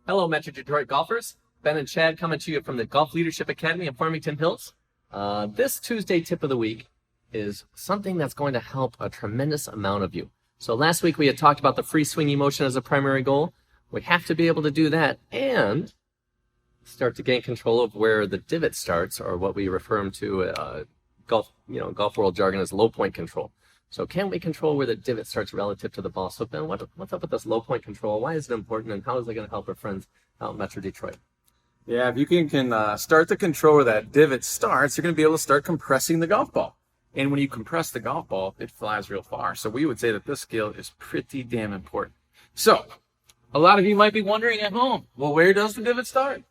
Hello, Metro Detroit golfers. Ben and Chad coming to you from the Golf Leadership Academy in Farmington Hills. This Tuesday tip of the week is something that's going to help a tremendous amount of you. So last week we had talked about the free swinging motion as a primary goal. We have to be able to do that and start to gain control of where the divot starts, or what we refer to golf world jargon as low point control. So can we control where the divot starts relative to the ball? So Ben, what's up with this low point control? Why is it important, and how is it going to help our friends out in Metro Detroit? Yeah, if you can start to control where that divot starts, you're going to be able to start compressing the golf ball. And when you compress the golf ball, it flies real far. So we would say that this skill is pretty damn important. So a lot of you might be wondering at home, well, where does the divot start?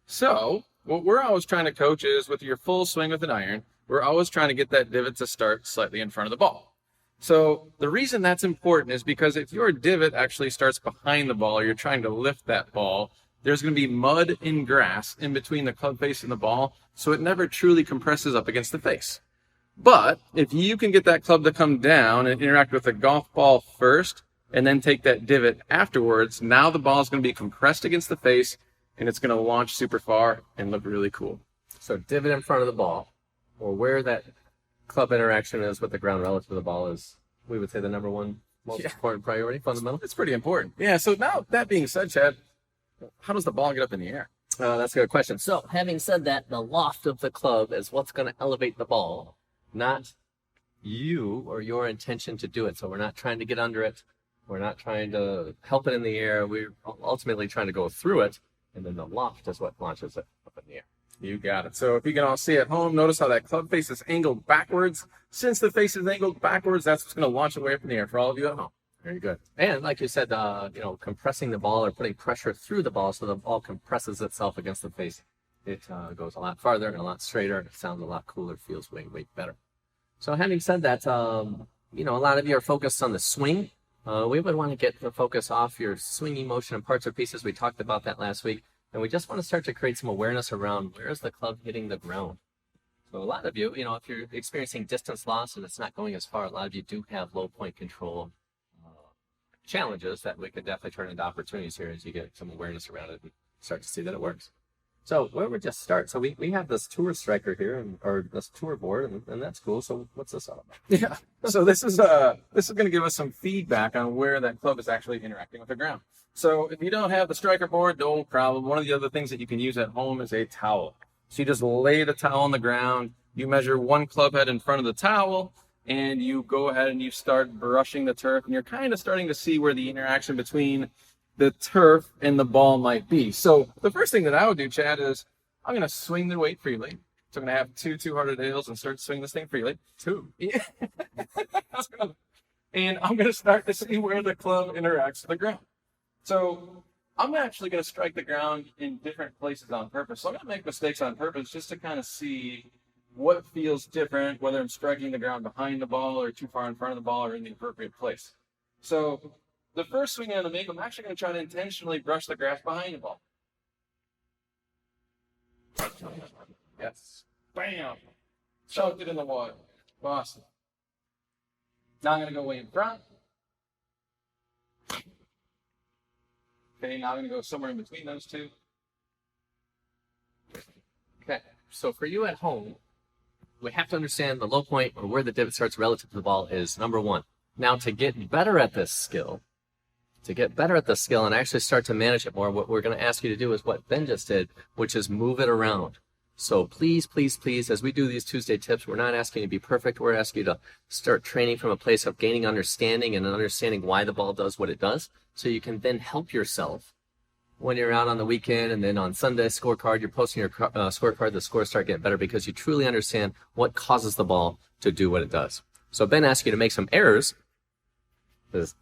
So what we're always trying to coach is with your full swing with an iron, we're always trying to get that divot to start slightly in front of the ball. So the reason that's important is because if your divot actually starts behind the ball, or you're trying to lift that ball, there's going to be mud and grass in between the club face and the ball, so it never truly compresses up against the face. But if you can get that club to come down and interact with the golf ball first, and then take that divot afterwards, now the ball is going to be compressed against the face, and it's going to launch super far and look really cool. So divot in front of the ball, or where that club interaction is with the ground relative to the ball, is, we would say, the number one most important priority, fundamental. It's pretty important. Yeah, so now that being said, Chad, how does the ball get up in the air? That's a good question. So having said that, the loft of the club is what's going to elevate the ball, not you or your intention to do it. So we're not trying to get under it. We're not trying to help it in the air. We're ultimately trying to go through it, and then the loft is what launches it up in the air. You got it. So if you can all see at home, notice how that club face is angled backwards. Since the face is angled backwards, that's what's going to launch it way up in the air for all of you at home. Very good. And like you said, compressing the ball, or putting pressure through the ball so the ball compresses itself against the face. It goes a lot farther and a lot straighter, and it sounds a lot cooler, feels way, way better. So having said that, a lot of you are focused on the swing. We would want to get the focus off your swinging motion and parts or pieces. We talked about that last week. And we just want to start to create some awareness around where is the club hitting the ground. So a lot of you, if you're experiencing distance loss and it's not going as far, a lot of you do have low point control challenges that we could definitely turn into opportunities here as you get some awareness around it and start to see that it works. So where would just start? So we have this tour striker here, or this tour board, and that's cool. So what's this all about? Yeah. So this is going to give us some feedback on where that club is actually interacting with the ground. So if you don't have the striker board, no problem. One of the other things that you can use at home is a towel. So you just lay the towel on the ground, you measure one club head in front of the towel, and you go ahead and you start brushing the turf, and you're kind of starting to see where the interaction between the turf and the ball might be. So the first thing that I would do, Chad, is I'm going to swing the weight freely. So I'm going to have two 200 nails and start swinging this thing freely. Two. Yeah. And I'm going to start to see where the club interacts with the ground. So I'm actually going to strike the ground in different places on purpose. So I'm going to make mistakes on purpose just to kind of see what feels different, whether I'm striking the ground behind the ball or too far in front of the ball or in the appropriate place. So the first swing I'm going to make, I'm actually going to try to intentionally brush the grass behind the ball. Yes. Bam. Chunked it in the water. Awesome. Now I'm going to go way in front. Okay, now I'm going to go somewhere in between those two. Okay, so for you at home, we have to understand the low point, or where the divot starts relative to the ball, is number one. Now, to get better at this skill, and actually start to manage it more, what we're going to ask you to do is what Ben just did, which is move it around. So please, please, please, as we do these Tuesday tips, we're not asking you to be perfect. We're asking you to start training from a place of gaining understanding and understanding why the ball does what it does, so you can then help yourself when you're out on the weekend, and then on Sunday scorecard, you're posting your scorecard, the scores start getting better because you truly understand what causes the ball to do what it does. So Ben asked you to make some errors. As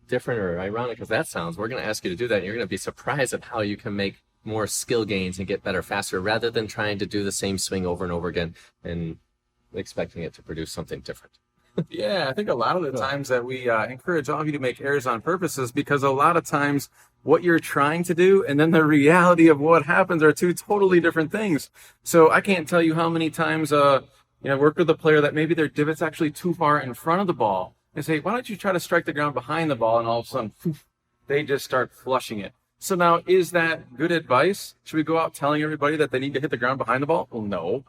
different or ironic as that sounds, we're going to ask you to do that, and you're going to be surprised at how you can make more skill gains and get better faster, rather than trying to do the same swing over and over again and expecting it to produce something different. Yeah, I think a lot of the times that we encourage all of you to make errors on purpose is because a lot of times what you're trying to do and then the reality of what happens are two totally different things. So I can't tell you how many times worked with a player that maybe their divot's actually too far in front of the ball, and say, why don't you try to strike the ground behind the ball, and all of a sudden, poof, they just start flushing it. So now, is that good advice? Should we go out telling everybody that they need to hit the ground behind the ball? Well, no,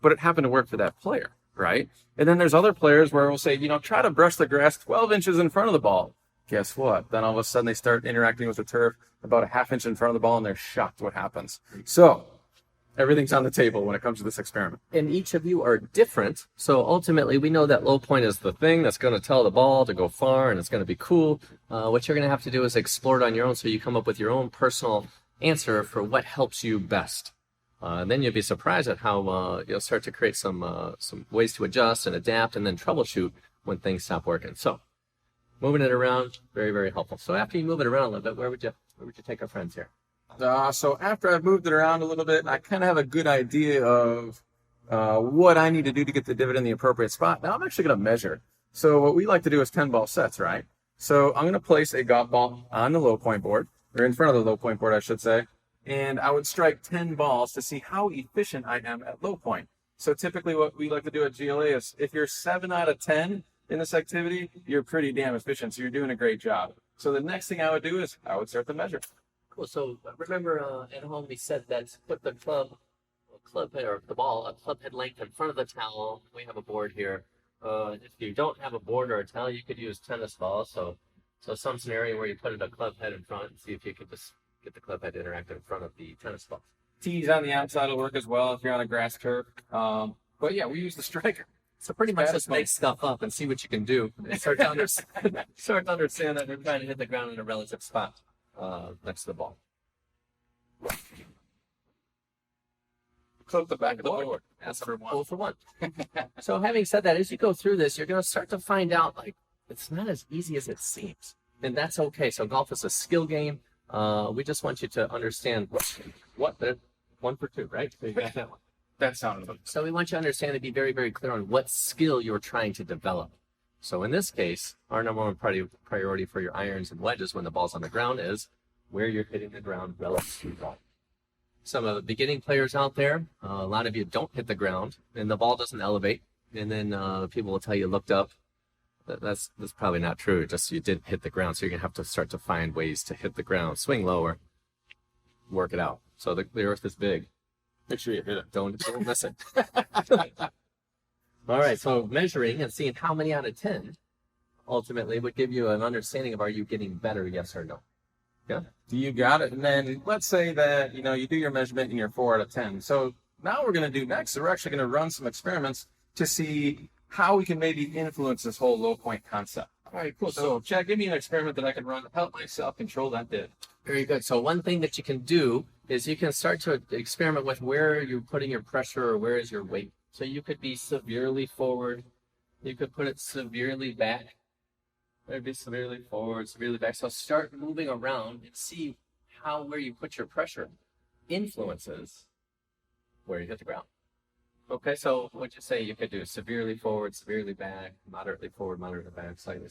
but it happened to work for that player, right? And then there's other players where we'll say, try to brush the grass 12 inches in front of the ball. Guess what? Then all of a sudden they start interacting with the turf about a half inch in front of the ball, and they're shocked what happens. So everything's on the table when it comes to this experiment. And each of you are different. So ultimately, we know that low point is the thing that's going to tell the ball to go far and it's going to be cool. What you're going to have to do is explore it on your own so you come up with your own personal answer for what helps you best. And then you'll be surprised at how you'll start to create some ways to adjust and adapt and then troubleshoot when things stop working. So moving it around, very, very helpful. So after you move it around a little bit, where would you take our friends here? So after I've moved it around a little bit, I kind of have a good idea of what I need to do to get the divot in the appropriate spot. Now I'm actually going to measure. So what we like to do is 10 ball sets, right? So I'm going to place a golf ball on the low point board, or in front of the low point board, I should say. And I would strike 10 balls to see how efficient I am at low point. So typically what we like to do at GLA is if you're 7 out of 10 in this activity, you're pretty damn efficient. So you're doing a great job. So the next thing I would do is I would start the measure. Cool. So remember at home we said that put the club head or the ball a club head length in front of the towel. We have a board here. If you don't have a board or a towel, you could use tennis balls. So some scenario where you put it a club head in front and see if you could just get the club head to interact in front of the tennis ball. Tees on the outside will work as well if you're on a grass turf. But yeah, we use the striker. So pretty much just make stuff up and see what you can do. And start to understand that you're trying to hit the ground in a relative spot next to the ball. Clip the back of the board. That's for one. 0 for 1. So having said that, as you go through this, you're going to start to find out it's not as easy as it seems. And that's okay. So golf is a skill game. We just want you to understand what 1 for 2, right? So you got that one. That sounded good. So we want you to understand and be very, very clear on what skill you're trying to develop. So in this case, our number one priority for your irons and wedges when the ball's on the ground is where you're hitting the ground relative to the ball. Some of the beginning players out there, a lot of you don't hit the ground and the ball doesn't elevate. And then people will tell you looked up. That's probably not true. Just you didn't hit the ground. So you're going to have to start to find ways to hit the ground. Swing lower. Work it out. So the earth is big. Make sure you hit it. Don't miss it. All right, so measuring and seeing how many out of 10 ultimately would give you an understanding of are you getting better, yes or no. Yeah? You got it. And then let's say that, you do your measurement and you're 4 out of 10. So now what we're going to do next, so we're actually going to run some experiments to see how we can maybe influence this whole low point concept. All right, cool. So Chad, give me an experiment that I can run to help myself control that div. Very good. So one thing that you can do is you can start to experiment with where you're putting your pressure or where is your weight. So you could be severely forward. You could put it severely back. Maybe severely forward, severely back. So start moving around and see how where you put your pressure influences where you hit the ground. Okay, so what'd you say you could do? Severely forward, severely back, moderately forward, moderately back, slightly.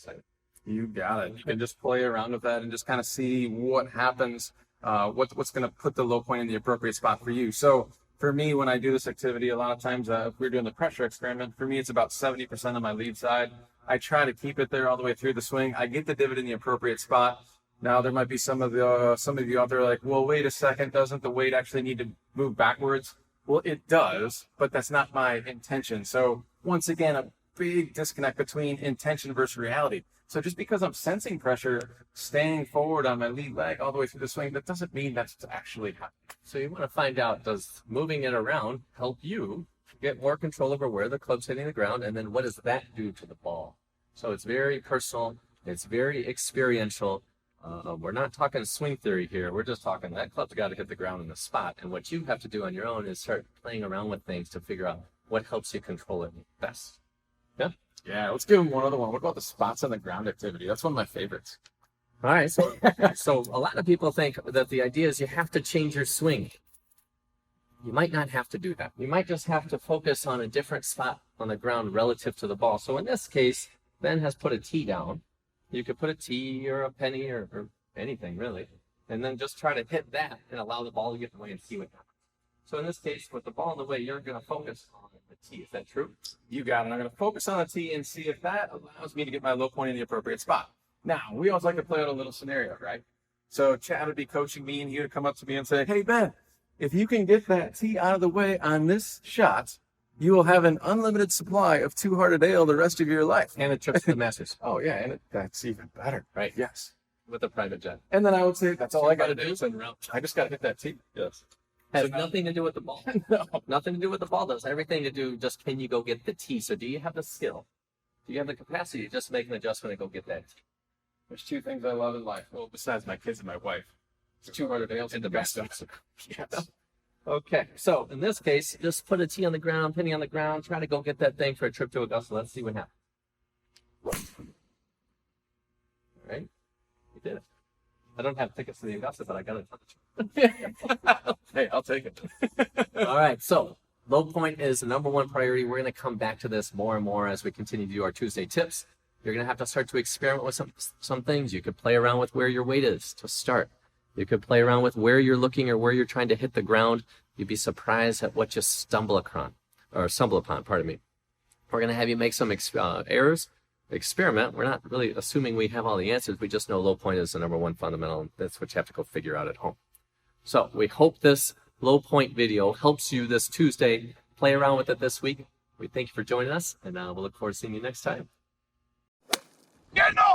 You got it. You can just play around with that and just kind of see what happens, what's going to put the low point in the appropriate spot for you. So for me, when I do this activity, a lot of times if we're doing the pressure experiment, for me, it's about 70% on my lead side. I try to keep it there all the way through the swing. I get the divot in the appropriate spot. Now, there might be some of you out there like, well, wait a second, doesn't the weight actually need to move backwards? Well, it does, but that's not my intention. So once again, a big disconnect between intention versus reality. So just because I'm sensing pressure, staying forward on my lead leg all the way through the swing, that doesn't mean that's actually happening. So you want to find out, does moving it around help you get more control over where the club's hitting the ground, and then what does that do to the ball? So it's very personal, it's very experiential. We're not talking swing theory here. We're just talking that club's got to hit the ground in the spot. And what you have to do on your own is start playing around with things to figure out what helps you control it best. Yeah? Yeah, let's give them one other one. What about the spots on the ground activity? That's one of my favorites. All right. So a lot of people think that the idea is you have to change your swing. You might not have to do that. You might just have to focus on a different spot on the ground relative to the ball. So in this case, Ben has put a tee down. You could put a tee or a penny or anything really, and then just try to hit that and allow the ball to get in the way and see what happens. So in this case, with the ball in the way, you're going to focus on the tee. Is that true? You got it. I'm going to focus on the tee and see if that allows me to get my low point in the appropriate spot. Now, we always like to play out a little scenario, right? So Chad would be coaching me, and he would come up to me and say, "Hey Ben, if you can get that tee out of the way on this shot, you will have an unlimited supply of two-hearted ale the rest of your life." And a trip to the Masters. Oh yeah, and that's even better, Right. Yes. With a private jet. And then I would say, "That's all I got to do. Days en route. I just got to hit that tee." Yes. Has So now- nothing to do with the ball. No. Nothing to do with the ball does. Everything to do just can you go get the tee. So do you have the skill? Do you have the capacity to just make an adjustment and go get that tee? There's two things I love in life. Well, besides my kids and my wife, it's 200 ales And the best of Yes. Okay, so in this case, just put a tee on the ground, penny on the ground, try to go get that thing for a trip to Augusta. Let's see what happens. All right, you did it. I don't have tickets to the Augusta, but I got it. Hey, I'll take it. All right, so low point is the number one priority. We're going to come back to this more and more as we continue to do our Tuesday tips. You're going to have to start to experiment with some things. You could play around with where your weight is to start. You could play around with where you're looking or where you're trying to hit the ground. You'd be surprised at what you stumble upon. Pardon me. We're going to have you make some errors, experiment. We're not really assuming we have all the answers. We just know low point is the number one fundamental. And that's what you have to go figure out at home. So we hope this low point video helps you this Tuesday. Play around with it this week. We thank you for joining us, and we'll look forward to seeing you next time. Get off!